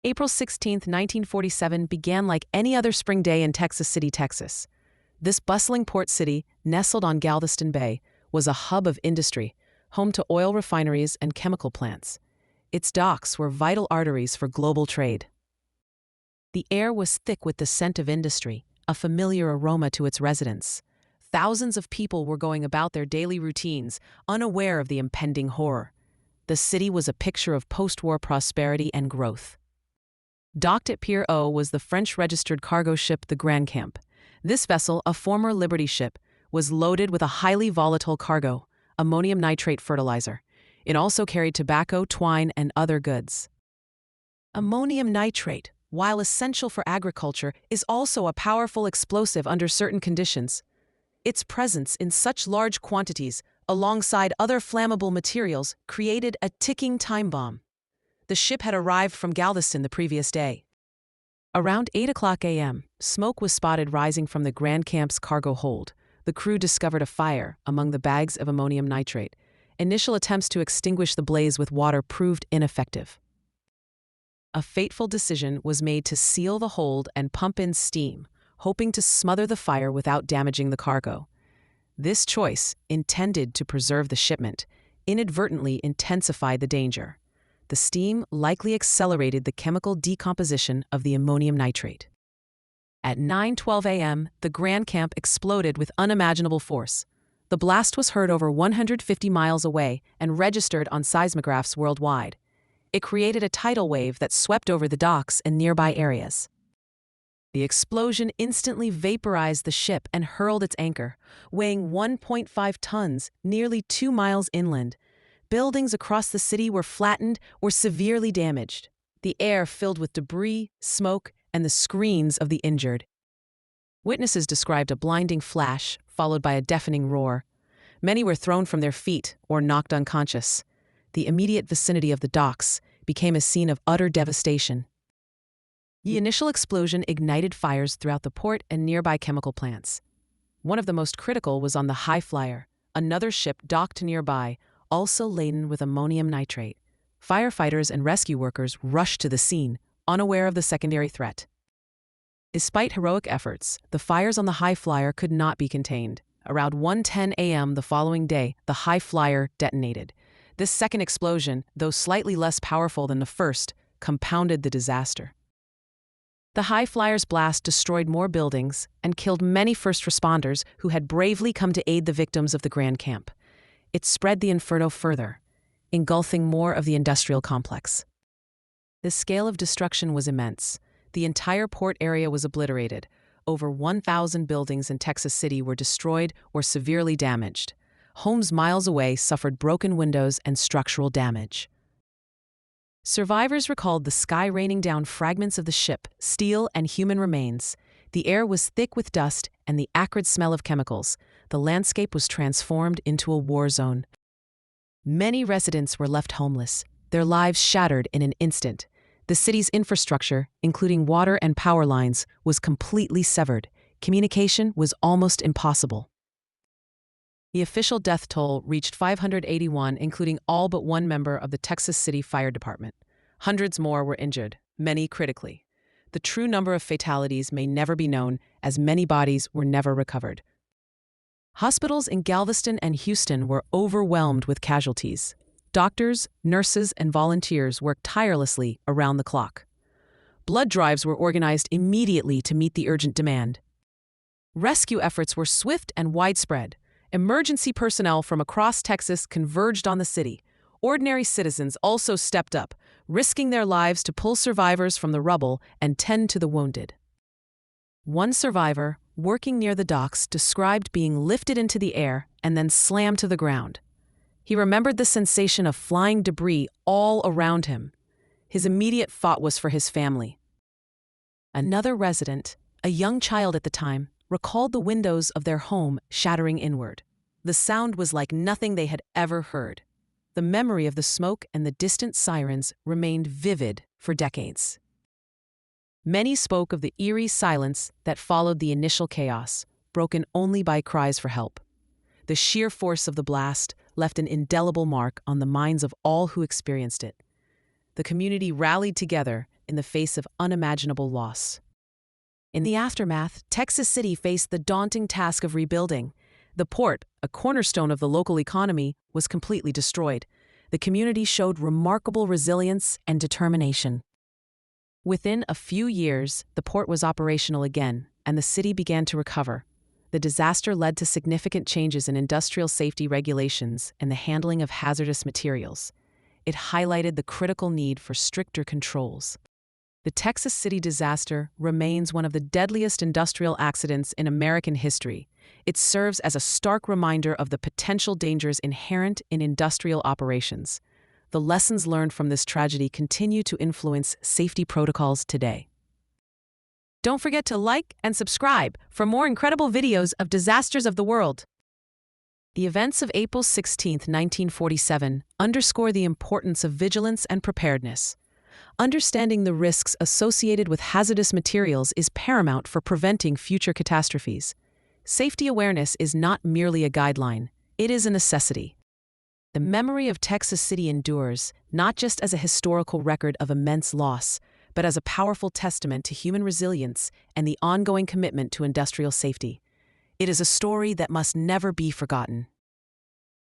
April 16, 1947 began like any other spring day in Texas City, Texas. This bustling port city, nestled on Galveston Bay, was a hub of industry, home to oil refineries and chemical plants. Its docks were vital arteries for global trade. The air was thick with the scent of industry, a familiar aroma to its residents. Thousands of people were going about their daily routines, unaware of the impending horror. The city was a picture of post-war prosperity and growth. Docked at Pier O was the French-registered cargo ship the Grandcamp. This vessel, a former Liberty ship, was loaded with a highly volatile cargo, ammonium nitrate fertilizer. It also carried tobacco, twine, and other goods. Ammonium nitrate, while essential for agriculture, is also a powerful explosive under certain conditions. Its presence in such large quantities, alongside other flammable materials, created a ticking time bomb. The ship had arrived from Galveston the previous day. Around 8 a.m., smoke was spotted rising from the Grandcamp's cargo hold. The crew discovered a fire among the bags of ammonium nitrate. Initial attempts to extinguish the blaze with water proved ineffective. A fateful decision was made to seal the hold and pump in steam, hoping to smother the fire without damaging the cargo. This choice, intended to preserve the shipment, inadvertently intensified the danger. The steam likely accelerated the chemical decomposition of the ammonium nitrate. At 9:12 a.m., the Grandcamp exploded with unimaginable force. The blast was heard over 150 miles away and registered on seismographs worldwide. It created a tidal wave that swept over the docks and nearby areas. The explosion instantly vaporized the ship and hurled its anchor, weighing 1.5 tons, nearly 2 miles inland. Buildings across the city were flattened or severely damaged. The air filled with debris, smoke, and the screams of the injured. Witnesses described a blinding flash, followed by a deafening roar. Many were thrown from their feet or knocked unconscious. The immediate vicinity of the docks became a scene of utter devastation. The initial explosion ignited fires throughout the port and nearby chemical plants. One of the most critical was on the High Flyer, another ship docked nearby, also laden with ammonium nitrate. Firefighters and rescue workers rushed to the scene, unaware of the secondary threat. Despite heroic efforts, the fires on the High Flyer could not be contained. Around 1:10 a.m. the following day, the High Flyer detonated. This second explosion, though slightly less powerful than the first, compounded the disaster. The High Flyer's blast destroyed more buildings and killed many first responders who had bravely come to aid the victims of the Grandcamp. It spread the inferno further, engulfing more of the industrial complex. The scale of destruction was immense. The entire port area was obliterated. Over 1,000 buildings in Texas City were destroyed or severely damaged. Homes miles away suffered broken windows and structural damage. Survivors recalled the sky raining down fragments of the ship, steel and human remains. The air was thick with dust and the acrid smell of chemicals. The landscape was transformed into a war zone. Many residents were left homeless, their lives shattered in an instant. The city's infrastructure, including water and power lines, was completely severed. Communication was almost impossible. The official death toll reached 581, including all but one member of the Texas City Fire Department. Hundreds more were injured, many critically. The true number of fatalities may never be known, as many bodies were never recovered. Hospitals in Galveston and Houston were overwhelmed with casualties. Doctors, nurses, and volunteers worked tirelessly around the clock. Blood drives were organized immediately to meet the urgent demand. Rescue efforts were swift and widespread. Emergency personnel from across Texas converged on the city. Ordinary citizens also stepped up, risking their lives to pull survivors from the rubble and tend to the wounded. One survivor, working near the docks, described being lifted into the air and then slammed to the ground. He remembered the sensation of flying debris all around him. His immediate thought was for his family. Another resident, a young child at the time, recalled the windows of their home shattering inward. The sound was like nothing they had ever heard. The memory of the smoke and the distant sirens remained vivid for decades. Many spoke of the eerie silence that followed the initial chaos, broken only by cries for help. The sheer force of the blast left an indelible mark on the minds of all who experienced it. The community rallied together, in the face of unimaginable loss. In the aftermath, Texas City faced the daunting task of rebuilding. The port, a cornerstone of the local economy, was completely destroyed. The community showed remarkable resilience and determination. Within a few years, the port was operational again, and the city began to recover. The disaster led to significant changes in industrial safety regulations and the handling of hazardous materials. It highlighted the critical need for stricter controls. The Texas City disaster remains one of the deadliest industrial accidents in American history. It serves as a stark reminder of the potential dangers inherent in industrial operations. The lessons learned from this tragedy continue to influence safety protocols today. Don't forget to like and subscribe for more incredible videos of disasters of the world. The events of April 16, 1947, underscore the importance of vigilance and preparedness. Understanding the risks associated with hazardous materials is paramount for preventing future catastrophes. Safety awareness is not merely a guideline, it is a necessity. The memory of Texas City endures, not just as a historical record of immense loss, but as a powerful testament to human resilience and the ongoing commitment to industrial safety. It is a story that must never be forgotten.